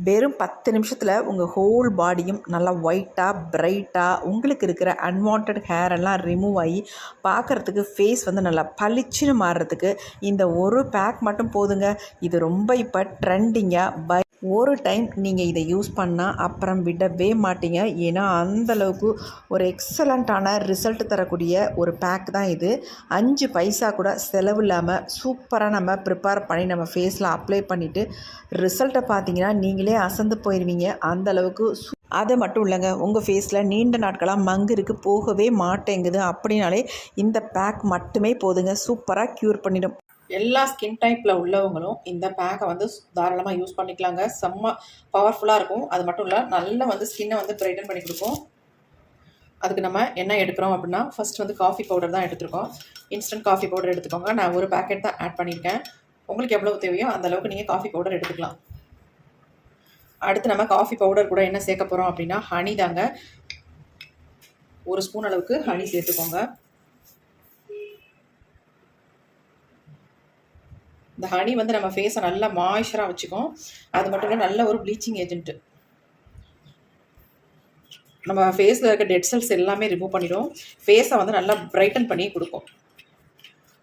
வெறும் 10 நிமிஷத்தில் உங்கள் ஹோல் பாடியும் நல்லா ஒயிட்டாக பிரைட்டாக உங்களுக்கு இருக்கிற அன்வான்ட் ஹேர் எல்லாம் ரிமூவ் ஆகி பார்க்குறதுக்கு ஃபேஸ் வந்து நல்லா பளிச்சுன்னு மாறுறதுக்கு இந்த ஒரு பேக் மட்டும் போதுங்க. இது ரொம்ப இப்போ ட்ரெண்டிங்காக ஒரு டைம் நீங்கள் இதை யூஸ் பண்ணால் அப்புறம் விடவே மாட்டீங்க. ஏன்னா அந்தளவுக்கு ஒரு எக்ஸலண்ட்டான ரிசல்ட் தரக்கூடிய ஒரு பேக் தான் இது. 5 பைசா கூட செலவு இல்லாமல் சூப்பராக நம்ம ப்ரிப்பேர் பண்ணி நம்ம ஃபேஸில் அப்ளை பண்ணிவிட்டு ரிசல்ட்டை பார்த்தீங்கன்னா நீங்களே அசந்து போயிடுவீங்க. அந்தளவுக்கு அது மட்டும் இல்லைங்க, உங்கள் ஃபேஸில் நீண்ட நாட்களாக மங்கு இருக்குது, போகவே மாட்டேங்குது அப்படின்னாலே இந்த பேக் மட்டுமே போதுங்க, சூப்பராக க்யூர் பண்ணிடும். எல்லா ஸ்கின் டைப்பில் உள்ளவங்களும் இந்த பேக்கை வந்து தாராளமாக யூஸ் பண்ணிக்கலாங்க. செம்ம பவர்ஃபுல்லாக இருக்கும். அது மட்டும் இல்லை, நல்லா வந்து ஸ்கின்னை வந்து பிரைட்டன் பண்ணி கொடுக்கும். அதுக்கு நம்ம என்ன எடுக்கிறோம் அப்படின்னா, ஃபஸ்ட் வந்து காஃபி பவுடர் தான் எடுத்துருக்கோம். இன்ஸ்டன்ட் காஃபி பவுடர் எடுத்துக்கோங்க. நான் ஒரு பேக்கெட் தான் ஆட் பண்ணியிருக்கேன். உங்களுக்கு எவ்வளோ தேவையோ அந்தளவுக்கு நீங்கள் காஃபி பவுடர் எடுத்துக்கலாம். அடுத்து நம்ம காஃபி பவுடர் கூட என்ன சேர்க்க போகிறோம் அப்படின்னா, ஹனி தாங்க. 1 ஸ்பூன் அளவுக்கு ஹனி சேர்த்துக்கோங்க. இந்த ஹனி வந்து நம்ம ஃபேஸை நல்லா மாய்ஸ்சராக வச்சுக்கும். அது மட்டும் இல்லை, நல்ல ஒரு ப்ளீச்சிங் ஏஜென்ட்டு. நம்ம ஃபேஸில் இருக்க டெட் செல்ஸ் எல்லாமே ரிமூவ் பண்ணிடும். ஃபேஸை வந்து நல்லா பிரைட்டன் பண்ணி கொடுக்கும்.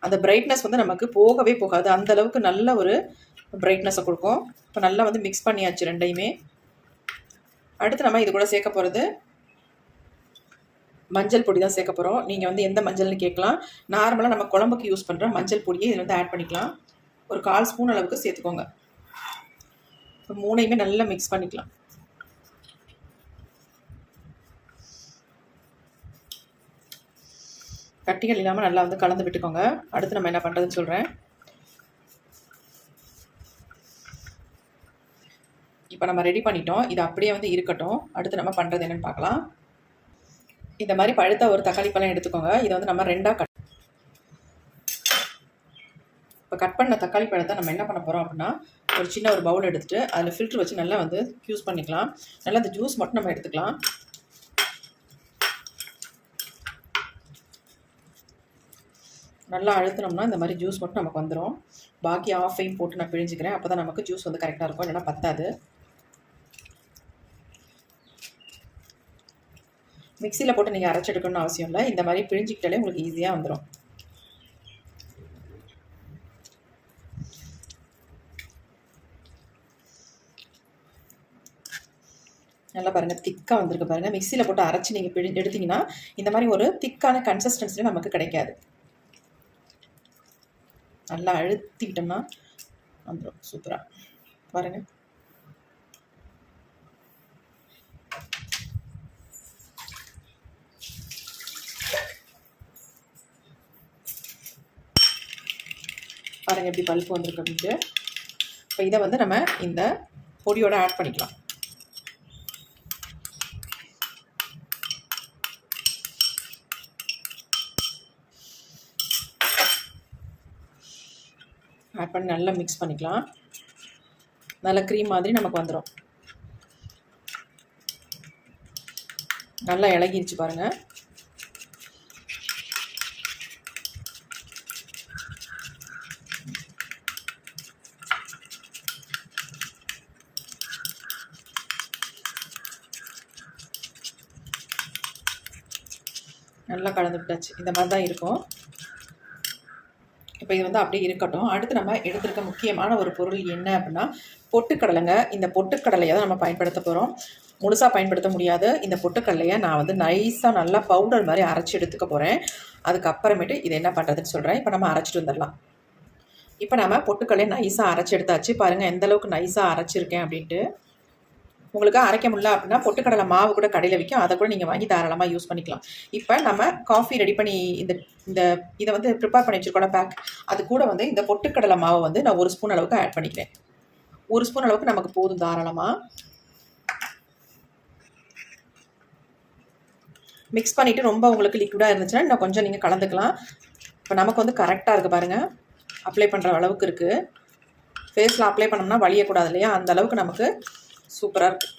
அந்த பிரைட்னஸ் வந்து நமக்கு போகவே போகாது. அந்தளவுக்கு நல்ல ஒரு பிரைட்னஸை கொடுக்கும். இப்போ நல்லா வந்து மிக்ஸ் பண்ணியாச்சு ரெண்டையுமே. அடுத்து நம்ம இது கூட சேர்க்க போகிறது மஞ்சள் பொடி தான் சேர்க்க போகிறோம். நீங்கள் வந்து எந்த மஞ்சள்னு கேட்கலாம். நார்மலாக நம்ம குழம்புக்கு யூஸ் பண்ணுற மஞ்சள் பொடியை இதில் வந்து ஆட் பண்ணிக்கலாம். ஒரு 1/4 ஸ்பூன் அளவுக்கு சேர்த்துக்கோங்க. இப்போ 3ஐயுமே நல்லா மிக்ஸ் பண்ணிக்கலாம். கட்டிகள் இல்லாமல் நல்லா வந்து கலந்து விட்டுக்கோங்க. அடுத்து நம்ம என்ன பண்ணுறதுன்னு சொல்கிறேன். இப்போ நம்ம ரெடி பண்ணிட்டோம். இது அப்படியே வந்து இருக்கட்டும். அடுத்து நம்ம பண்ணுறது என்னென்னு பார்க்கலாம். இந்த மாதிரி பழுத்த ஒரு தக்காளி பழம் எடுத்துக்கோங்க. இதை வந்து நம்ம 2ஆக இப்போ கட் பண்ண தக்காளி பழத்தை நம்ம என்ன பண்ண போகிறோம் அப்படின்னா, ஒரு சின்ன ஒரு பவுல் எடுத்துகிட்டு அதில் ஃபில்ட்ரு வச்சு நல்லா வந்து யூஸ் பண்ணிக்கலாம். நல்லா அந்த ஜூஸ் மட்டும் நம்ம எடுத்துக்கலாம். நல்லா அழுத்தினோம்னா இந்த மாதிரி ஜூஸ் மட்டும் நமக்கு வந்துடும். பாக்கி ஆஃபையும் போட்டு நான் பிழிஞ்சிக்கிறேன். அப்போ தான் நமக்கு ஜூஸ் வந்து கரெக்டாக இருக்கும், இல்லைன்னா பத்தாது. மிக்சியில் போட்டு நீங்கள் அரைச்சி எடுக்கணும்னு அவசியம் இல்லை. இந்த மாதிரி பிழிஞ்சிக்கிட்டாலே உங்களுக்கு ஈஸியாக வந்துடும். நல்லா பாருங்கள், திக்காக வந்திருக்கு பாருங்கள். மிக்சியில் போட்டு அரைச்சி நீங்கள் எடுத்திங்கன்னா இந்த மாதிரி ஒரு திக்கான கன்சிஸ்டன்சியில் நமக்கு கிடைக்காது. நல்லா அழுத்திக்கிட்டோம்னா வந்துடும் சூப்பராக. பாருங்கள், பாருங்கள் எப்படி பல்ப்பு வந்திருக்கு அப்படின்ட்டு. இப்போ இதை வந்து நம்ம இந்த பொடியோட ஆட் பண்ணிக்கலாம். ஆட் பண்ணி நல்லா மிக்ஸ் பண்ணிக்கலாம். நல்லா க்ரீம் மாதிரி நமக்கு வந்துடும். நல்லா இலகிருச்சு பாருங்கள். நல்லா கலந்து விட்டாச்சு. இந்த மாதிரி தான் இருக்கும். இப்போ இது வந்து அப்படியே இருக்கட்டும். அடுத்து நம்ம எடுத்துருக்க முக்கியமான ஒரு பொருள் என்ன அப்படின்னா, பொட்டுக்கடலைங்க. இந்த பொட்டுக்கடலையை தான் நம்ம பயன்படுத்த போகிறோம். முழுசாக பயன்படுத்த முடியாது. இந்த பொட்டுக்கடலையை நான் வந்து நைஸாக நல்லா பவுடர் மாதிரி அரைச்சி எடுத்துக்க போகிறேன். அதுக்கப்புறமேட்டு இதை என்ன பண்ணுறதுன்னு சொல்கிறேன். இப்போ நம்ம அரைச்சிட்டு வந்துடலாம். இப்போ நம்ம பொட்டுக்கடலையை நைஸாக அரைச்சி எடுத்தாச்சு. பாருங்கள் எந்தளவுக்கு நைஸாக அரைச்சிருக்கேன் அப்படின்ட்டு. உங்களுக்கு அரைக்க முடியல அப்படின்னா பொட்டுக்கடலை மாவு கூட கடையில் விற்கும். அதை கூட நீங்கள் வாங்கி தாராளமாக யூஸ் பண்ணிக்கலாம். இப்போ நம்ம காஃபி ரெடி பண்ணி இதை வந்து ப்ரிப்பேர் பண்ணி வச்சுருக்கோம் பேக். அது கூட வந்து இந்த பொட்டுக்கடலை மாவை வந்து நான் 1 ஸ்பூன் அளவுக்கு ஆட் பண்ணிக்கிறேன். 1 ஸ்பூன் அளவுக்கு நமக்கு போதும் தாராளமாக. மிக்ஸ் பண்ணிவிட்டு ரொம்ப உங்களுக்கு லிக்விடாக இருந்துச்சுன்னா இன்னும் கொஞ்சம் நீங்கள் கலந்துக்கலாம். இப்போ நமக்கு வந்து கரெக்டாக இருக்குது பாருங்கள். அப்ளை பண்ணுற அளவுக்கு இருக்குது. ஃபேஸில் அப்ளை பண்ணோம்னா வலியக்கூடாது இல்லையா, அந்த அளவுக்கு நமக்கு சூப்பராக இருக்குது.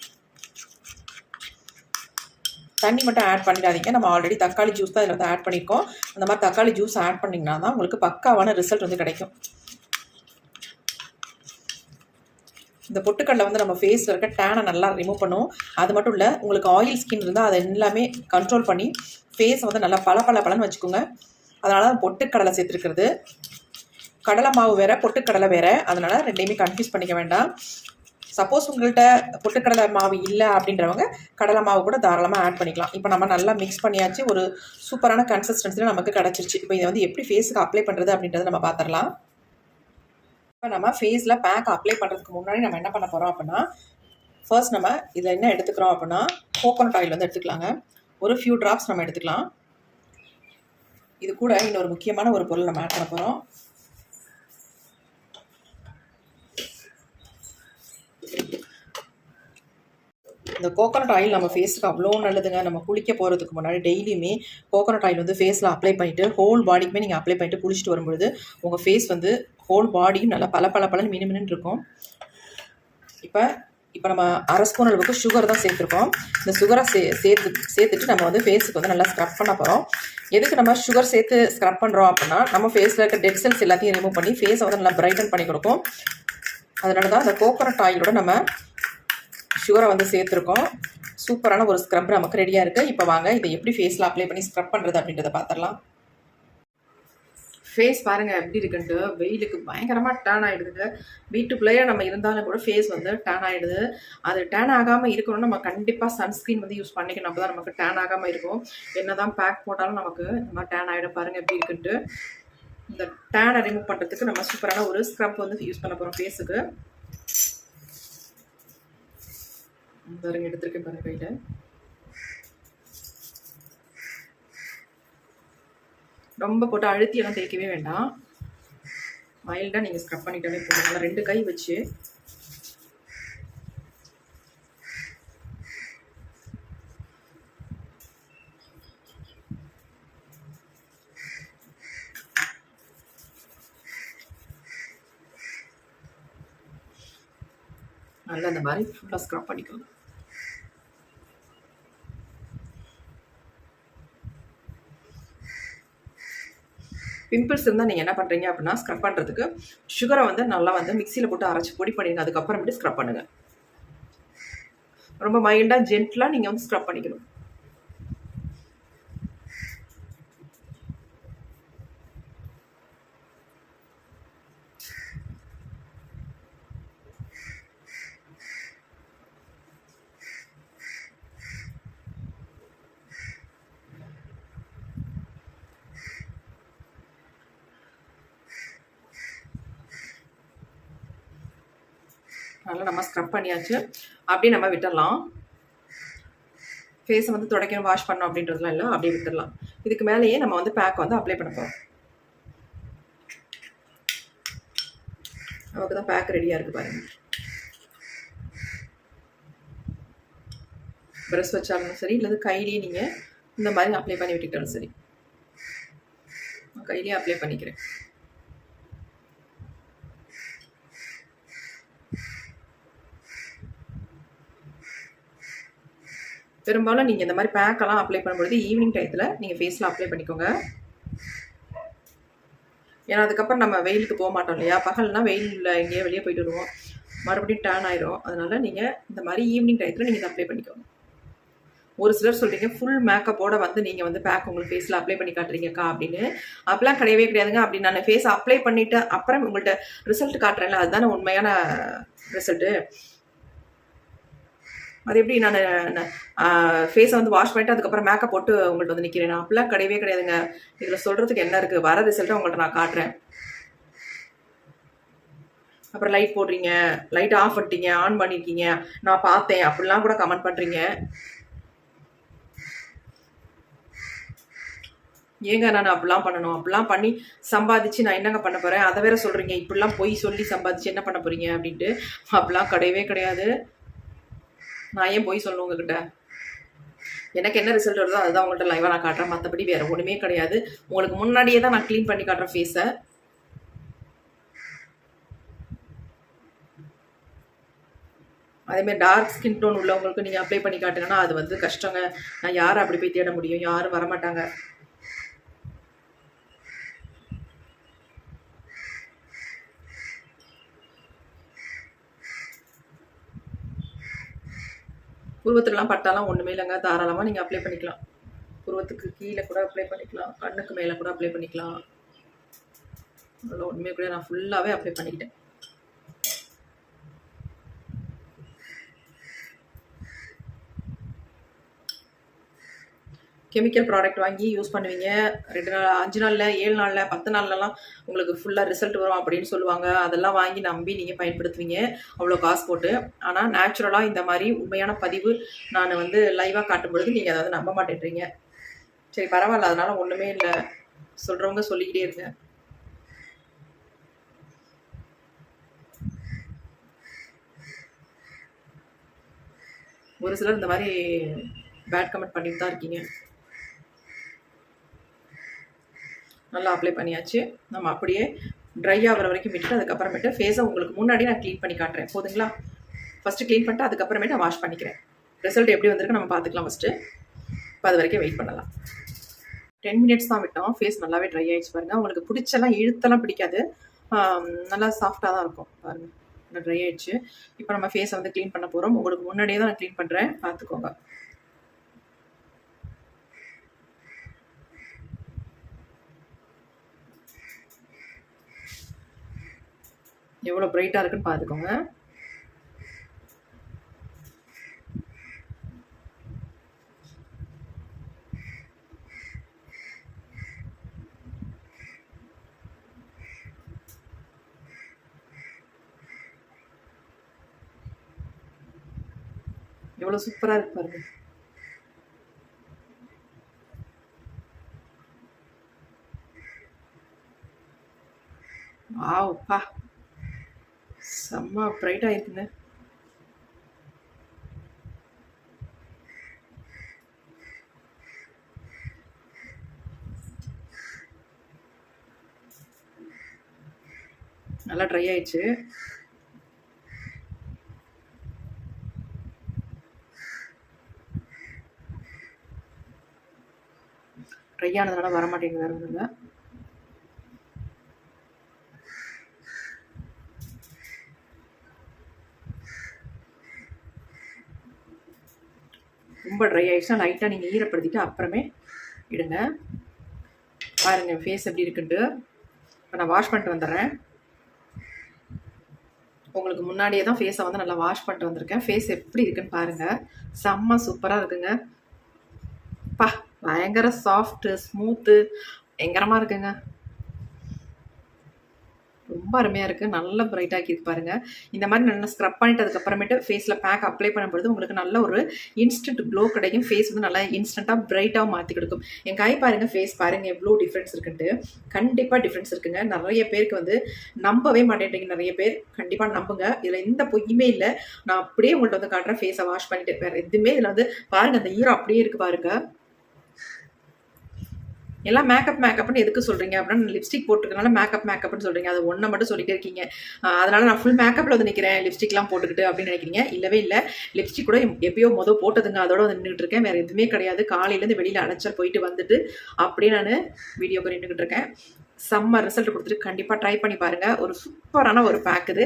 தண்ணி மட்டும் ஆட் பண்ணிடாதீங்க. நம்ம ஆல்ரெடி தக்காளி ஜூஸ் தான் இதில் வந்து ஆட் பண்ணியிருக்கோம். அந்த மாதிரி தக்காளி ஜூஸ் ஆட் பண்ணிங்கன்னா தான் உங்களுக்கு பக்காவான ரிசல்ட் வந்து கிடைக்கும். இந்த பொட்டுக்கடலை வந்து நம்ம ஃபேஸில் இருக்க டேனை நல்லா ரிமூவ் பண்ணும். அது மட்டும் இல்லை, உங்களுக்கு ஆயில் ஸ்கின் இருந்தால் அதை எல்லாமே கண்ட்ரோல் பண்ணி ஃபேஸை வந்து நல்லா பளபளன்னு வச்சுக்கோங்க. அதனால தான் பொட்டுக்கடலை சேர்த்துருக்கிறது. கடலை மாவு வேறு, பொட்டுக்கடலை வேறு, அதனால் ரெண்டையுமே கன்ஃபியூஸ் பண்ணிக்க வேண்டாம். சப்போஸ் உங்கள்கிட்ட பொட்டுக்கடலை மாவு இல்லை அப்படின்றவங்க கடலை மாவு கூட தாராளமாக ஆட் பண்ணிக்கலாம். இப்போ நம்ம நல்லா மிக்ஸ் பண்ணியாச்சு. ஒரு சூப்பரான கன்சிஸ்டன்சியில் நமக்கு கிடச்சிருச்சு. இப்போ இதை வந்து எப்படி ஃபேஸுக்கு அப்ளை பண்ணுறது அப்படின்றத நம்ம பார்த்துடலாம். இப்போ நம்ம ஃபேஸில் பேக் அப்ளை பண்ணுறதுக்கு முன்னாடி நம்ம என்ன பண்ண போகிறோம் அப்படின்னா, ஃபர்ஸ்ட் நம்ம இதில் என்ன எடுத்துக்கிறோம் அப்படின்னா, கோகோனட் ஆயில் வந்து எடுத்துக்கலாங்க. ஒரு ஃபியூ ட்ராப்ஸ் நம்ம எடுத்துக்கலாம். இது கூட இன்னொரு முக்கியமான ஒரு பொருள் நம்ம ஆட் பண்ண போகிறோம். இந்த கோகோனட் ஆயில் நம்ம ஃபேஸுக்கு அவ்வளோ நல்லதுங்க. நம்ம குளிக்க போகிறதுக்கு முன்னாடி டெய்லியுமே கோகோனட் ஆயில் வந்து ஃபேஸில் அப்ளை பண்ணிவிட்டு ஹோல் பாடிக்குமே நீங்கள் அப்ளை பண்ணிவிட்டு குளிச்சுட்டு வரும்பொழுது உங்கள் ஃபேஸ் வந்து ஹோல் பாடியும் நல்லா பளபளன்னு மினுமினுன்னு இருக்கும். இப்போ நம்ம 1/2 ஸ்பூன் அளவுக்கு சுகர் தான் சேர்த்துருக்கோம். இந்த சுகரை சேர்த்துட்டு நம்ம வந்து ஃபேஸுக்கு வந்து நல்லா ஸ்க்ரப் பண்ண போகிறோம். எதுக்கு நம்ம சுகர் சேர்த்து ஸ்க்ரப் பண்ணுறோம் அப்படின்னா, நம்ம ஃபேஸில் இருக்க டெட் செல்ஸ் எல்லாத்தையும் ரிமூவ் பண்ணி ஃபேஸை வந்து நல்லா பிரைட்டன் பண்ணி கொடுக்கும். அதனால தான் இந்த கோகோனட் ஆயிலோட நம்ம சுகரை வந்து சேர்த்துருக்கோம். சூப்பரான ஒரு ஸ்க்ரப் நமக்கு ரெடியாக இருக்குது. இப்போ வாங்க இதை எப்படி ஃபேஸில் அப்ளை பண்ணி ஸ்க்ரப் பண்ணுறது அப்படின்றத பார்த்துடலாம். ஃபேஸ் பாருங்கள் எப்படி இருக்குன்ட்டு. வெயிலுக்கு பயங்கரமாக டேன் ஆகிடுதுங்க. வீட்டுக்குள்ளேயே நம்ம இருந்தாலும் கூட ஃபேஸ் வந்து டேன் ஆகிடுது. அது டேன் ஆகாமல் இருக்கணும்னா நம்ம கண்டிப்பாக சன்ஸ்க்ரீன் வந்து யூஸ் பண்ணிக்கணும். அப்போ தான் நமக்கு டேன் ஆகாமல் இருக்கும். என்ன தான் பேக் போட்டாலும் நமக்கு இந்த மாதிரி டேன் ஆகிடும். பாருங்கள் எப்படி இருக்குன்ட்டு. இந்த டேனை ரிமூவ் பண்ணுறதுக்கு நம்ம சூப்பரான ஒரு ஸ்க்ரப் வந்து யூஸ் பண்ண போகிறோம் ஃபேஸுக்கு. பாருங்க எடுத்துருக்கேன் பாருங்க கையில். ரொம்ப போட்டு அழுத்தியெல்லாம் தேய்க்கவே வேண்டாம். மைல்டாக நீங்கள் ஸ்க்ரப் பண்ணிட்டாலே போதும். நல்லா 2 கை வச்சு நல்லா இந்த மாதிரி ஃபுல்லாக ஸ்க்ரப் பண்ணிக்கோங்க. பிம்பிள்ஸ் இருந்தால் நீங்கள் என்ன பண்ணுறீங்க அப்படின்னா, ஸ்க்ரப் பண்ணுறதுக்கு சுகரை வந்து நல்லா வந்து மிக்சியில் போட்டு அரைச்சி பொடி பண்ணிடுங்க. அதுக்கப்புறமேட்டு ஸ்க்ரப் பண்ணுங்கள். ரொம்ப மைல்டாக ஜென்டலாக நீங்கள் வந்து ஸ்க்ரப் பண்ணிக்கணும். நல்லா நம்ம ஸ்க்ரப் பண்ணியாச்சு. அப்படியே நம்ம விட்டுடலாம். ஃபேஸை வந்து துடைக்கணும், வாஷ் பண்ணணும் அப்படின்றதுலாம் இல்லை, அப்படியே விட்டுடலாம். இதுக்கு மேலேயே நம்ம வந்து பேக் வந்து அப்ளை பண்ண போகிறோம். நமக்கு தான் பேக் ரெடியாக இருக்குது பாருங்கள். ப்ரஷ் வச்சாலும் சரி, இல்லை கையிலேயே நீங்கள் இந்த மாதிரி அப்ளை பண்ணி விட்டுக்கிட்டாலும் சரி. கையிலேயே அப்ளை பண்ணிக்கிறேன். பெரும்பாலும் நீங்கள் இந்த மாதிரி பேக்கெல்லாம் அப்ளை பண்ணும்பொழுது ஈவினிங் டயத்தில் நீங்கள் ஃபேஸில் அப்ளை பண்ணிக்கோங்க. ஏன்னா அதுக்கப்புறம் நம்ம வெயிலுக்கு போக மாட்டோம் இல்லையா. பகல்னா வெயிலில் எங்கேயோ வெளியே போயிட்டு வருவோம், மறுபடியும் டேன் ஆயிரும். அதனால் நீங்கள் இந்த மாதிரி ஈவினிங் டயத்தில் நீங்கள் இதை அப்ளை பண்ணிக்கோங்க. ஒரு சிலர் சொல்கிறீங்க ஃபுல் மேக்கப்போட வந்து நீங்கள் வந்து பேக் உங்களுக்கு ஃபேஸில் அப்ளை பண்ணி காட்டுறீங்கக்கா அப்படின்னு. அப்பெல்லாம் கிடையவே கிடையாதுங்க. அப்படி நான் ஃபேஸை அப்ளை பண்ணிவிட்டு அப்புறம் உங்கள்கிட்ட ரிசல்ட் காட்டுறேன்ல, அதுதானே உண்மையான ரிசல்ட்டு. அது எப்படி நான் ஃபேஸை வந்து வாஷ் பண்ணிட்டு அதுக்கப்புறம் மேக்கப் போட்டு உங்கள்கிட்ட வந்து நிற்கிறேன்? அப்படிலாம் கிடையவே கிடையாதுங்க. இதில் சொல்கிறதுக்கு என்ன இருக்குது? வர ரிசல்ட்டை உங்கள்கிட்ட நான் காட்டுறேன். அப்புறம் லைட் போடுறீங்க, லைட் ஆஃப் பண்ணிட்டீங்க, ஆன் பண்ணியிருக்கீங்க, நான் பார்த்தேன் அப்படிலாம் கூட கமெண்ட் பண்ணுறீங்க. ஏங்க நான் அப்படிலாம் பண்ணணும்? அப்படிலாம் பண்ணி சம்பாதிச்சு நான் என்னங்க பண்ண போகிறேன்? அதை வேற சொல்கிறீங்க. இப்படிலாம் பொய் சொல்லி சம்பாதிச்சு என்ன பண்ண போகிறீங்க அப்படின்ட்டு. அப்படிலாம் கிடையவே கிடையாது. நான் ஏன் போய் சொல்லணும் உங்ககிட்ட? எனக்கு என்ன ரிசல்ட் வருதோ அதுதான் உங்கள்கிட்ட லைவாக நான் காட்டுறேன். மற்றபடி வேறு ஒன்றுமே கிடையாது. உங்களுக்கு முன்னாடியே தான் நான் க்ளீன் பண்ணி காட்டுறேன் ஃபேஸை. அதேமாதிரி டார்க் ஸ்கின் டோன் உள்ளவங்களுக்கு நீங்கள் அப்ளை பண்ணி காட்டுங்கன்னா அது வந்து கஷ்டங்க. நான் யாரை அப்படி போய் தேட முடியும்? யாரும் வரமாட்டாங்க. புருவத்துலலாம் பட்டாலாம் ஒன்றுமே இல்லைங்க. தாராளமாக நீங்கள் அப்ளை பண்ணிக்கலாம். புருவத்துக்கு கீழே கூட அப்ளை பண்ணிக்கலாம், கண்ணுக்கு மேலே கூட அப்ளை பண்ணிக்கலாம். அதெல்லாம் ஒன்றுமே கூட நான் ஃபுல்லாகவே அப்ளை பண்ணிக்கிட்டேன். கெமிக்கல் ப்ராடக்ட் வாங்கி யூஸ் பண்ணுவீங்க. 2 நாள், 5 நாளில், 7 நாளில், 10 நாள்லலாம் உங்களுக்கு ஃபுல்லாக ரிசல்ட் வரும் அப்படின்னு சொல்லுவாங்க. அதெல்லாம் வாங்கி நம்பி நீங்கள் பயன்படுத்துவீங்க அவ்வளோ காசு போட்டு. ஆனால் நேச்சுரலாக இந்த மாதிரி உண்மையான பதிவு நான் வந்து லைவாக காட்டும் பொழுது நீங்கள் அதாவது நம்ப மாட்டேன்றீங்க. சரி பரவாயில்ல, அதனால ஒன்றுமே இல்லை, சொல்கிறவங்க சொல்லிக்கிட்டே இருங்க. ஒரு சிலர் இந்த மாதிரி பேட் கமெண்ட் பண்ணிட்டு தான் இருக்கீங்க. நல்லா அப்ளை பண்ணியாச்சு. நம்ம அப்படியே ட்ரை ஆகிற வரைக்கும் விட்டுட்டு அதுக்கப்புறமேட்டு ஃபேஸை உங்களுக்கு முன்னாடி நான் க்ளீன் பண்ணி காட்டுறேன். போதுங்களா? ஃபஸ்ட்டு க்ளீன் பண்ணிட்டு அதுக்கப்புறமேட்டு நான் வாஷ் பண்ணிக்கிறேன். ரிசல்ட் எப்படி வந்திருக்கு நம்ம பார்த்துக்கலாம் ஃபஸ்ட்டு. இப்போ அது வரைக்கும் வெயிட் பண்ணலாம். 10 மினிட்ஸ் தான் விட்டோம். ஃபேஸ் நல்லாவே ட்ரை ஆகிடுச்சு பாருங்கள். உங்களுக்கு பிடிச்செல்லாம் இழுத்தெல்லாம் பிடிக்காது, நல்லா சாஃப்டாக தான் இருக்கும் பாருங்கள். நல்லா ட்ரை ஆகிடுச்சு. இப்போ நம்ம ஃபேஸை வந்து க்ளீன் பண்ண போகிறோம். உங்களுக்கு முன்னாடியே தான் நான் க்ளீன் பண்ணுறேன், பார்த்துக்கோங்க. எவ்வளோ பிரைட்டாக இருக்குன்னு பார்த்துக்கோங்க. எவ்வளோ சூப்பராக இருக்கு பாருங்க. வாவ்ப்பா, செம்ம பிரைட்டாக இருக்குங்க. நல்லா ட்ரை ஆயிடுச்சு. ட்ரை ஆனதுனால வரமாட்டேங்குது, வேறு ஒன்றும் இல்லை. ரொம்ப ட்ரை ஆகிடுச்சுன்னா லைட்டாக நீங்கள் ஈரப்படுத்திட்டு அப்புறமே இடுங்க. பாருங்கள் ஃபேஸ் எப்படி இருக்குன்ட்டு. இப்போ நான் வாஷ் பண்ணிட்டு வந்துடுறேன். உங்களுக்கு முன்னாடியே தான் ஃபேஸை வந்து நல்லா வாஷ் பண்ணிட்டு வந்திருக்கேன். ஃபேஸ் எப்படி இருக்குன்னு பாருங்கள். செம்ம சூப்பராக இருக்குங்க. பா, பயங்கர சாஃப்ட்டு, ஸ்மூத்து, பயங்கரமாக இருக்குங்க. ரொம்ப அருமையாக இருக்குது. நல்லா பிரைட்டாக்கி இருக்கு பாருங்கள். இந்த மாதிரி நல்லா ஸ்க்ரப் பண்ணிட்டு அதுக்கப்புறமேட்டு ஃபேஸில் பேக் அப்ளை பண்ணும்பொழுது உங்களுக்கு நல்ல ஒரு இன்ஸ்டன்ட் க்ளோ கிடைக்கும். ஃபேஸ் வந்து நல்லா இன்ஸ்டண்ட்டாக பிரைட்டாக மாற்றி கொடுக்கும். என் கை பாருங்கள், ஃபேஸ் பாருங்கள் எவ்வளோ டிஃப்ரென்ஸ் இருக்குன்ட்டு. கண்டிப்பாக டிஃப்ரென்ஸ் இருக்குங்க. நிறைய பேருக்கு வந்து நம்பவே மாட்டேன்றீங்க. நிறைய பேர் கண்டிப்பாக நம்புங்க. இதில் எந்த பொய்யுமே இல்லை. நான் அப்படியே உங்கள்கிட்ட வந்து காட்டுறேன். ஃபேஸை வாஷ் பண்ணிட்டு வேறு எதுவுமே இதில் வந்து பாருங்கள், அந்த ஈரம் அப்படியே இருக்குது பாருங்கள். எல்லாம் மேக்கப்னு எதுக்கு சொல்கிறீங்க அப்படின்னா, லிப்ஸ்டிக் போட்டுருக்கனால மேக்கப்னு சொல்கிறீங்க. அது ஒன்றை மட்டும் சொல்லிட்டே இருக்கீங்க. அதனால நான் ஃபுல் மேக்கப்பில் வந்து நிற்கிறேன் லிப்ஸ்டிக்லாம் போட்டுக்கிட்டு அப்படின்னு நினைக்கிறீங்க. இல்லவே இல்லை. லிப்ஸ்டிக் கூட எப்பயோ போட்டதுங்க, அதோட வந்து நின்றுட்டு இருக்கேன். வேறு எதுவுமே கிடையாது. காலையிலேருந்து வெளியில் அலைச்சல் போயிட்டு வந்துட்டு அப்படியே நான் வீடியோக்கு நின்றுக்கிட்டு இருக்கேன். செம்ம ரிசல்ட் கொடுத்துட்டு கண்டிப்பாக ட்ரை பண்ணி பாருங்கள். ஒரு சூப்பரான ஒரு பேக் இது.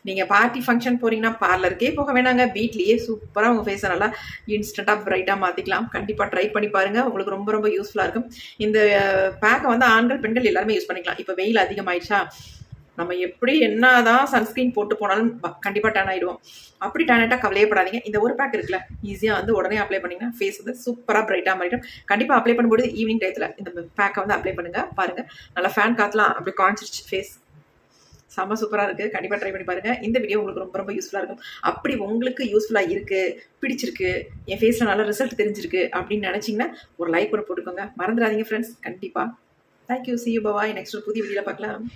நீங்கள் பார்ட்டி ஃபங்க்ஷன் போகிறீங்கன்னா பார்லருக்கே போக வேணாங்க, வீட்லேயே சூப்பராக உங்கள் ஃபேஸை நல்லா இன்ஸ்டண்ட்டாக பிரைட்டாக மாற்றிக்கலாம். கண்டிப்பாக ட்ரை பண்ணி பாருங்கள். உங்களுக்கு ரொம்ப ரொம்ப யூஸ்ஃபுல்லாக இருக்கும். இந்த பேக்கை வந்து ஆண்கள் பெண்கள் எல்லாருமே யூஸ் பண்ணிக்கலாம். இப்போ வெயில் அதிகமாயிடுச்சா, நம்ம எப்படி என்ன தான் சன்ஸ்க்ரீன் போட்டு போனாலும் கண்டிப்பாக டேன் ஆகிடுவோம். அப்படி டேன் ஆகிட்டா கவலையப்படாதீங்க. இந்த ஒரு பேக் இருக்குல்ல, ஈஸியாக வந்து உடனே அப்ளை பண்ணிங்கன்னா ஃபேஸ் வந்து சூப்பராக பிரைட்டாக மாறிடும். கண்டிப்பாக அப்ளை பண்ணும்போது ஈவினிங் டயத்தில் இந்த பேக்கை வந்து அப்ளை பண்ணுங்கள். பாருங்கள், நல்லா ஃபேன் காற்றுலாம் அப்படி காய்ச்சிருச்சு ஃபேஸ். செம்ம சூப்பராக இருக்குது. கண்டிப்பாக ட்ரை பண்ணி பாருங்கள். இந்த வீடியோ உங்களுக்கு ரொம்ப ரொம்ப யூஸ்ஃபுல்லாக இருக்கும். அப்படி உங்களுக்கு யூஸ்ஃபுல்லாக இருக்குது, பிடிச்சிருக்கு, என் ஃபேஸில் நல்ல ரிசல்ட் தெரிஞ்சிருக்கு அப்படின்னு நினச்சிங்கன்னா ஒரு லைக் கூட போட்டுக்கோங்க. மறந்துடாதீங்க ஃப்ரெண்ட்ஸ். கண்டிப்பாக thank you. See you. Bye. Next ஒரு புதிய வீடியோவில் பார்க்கலாம்.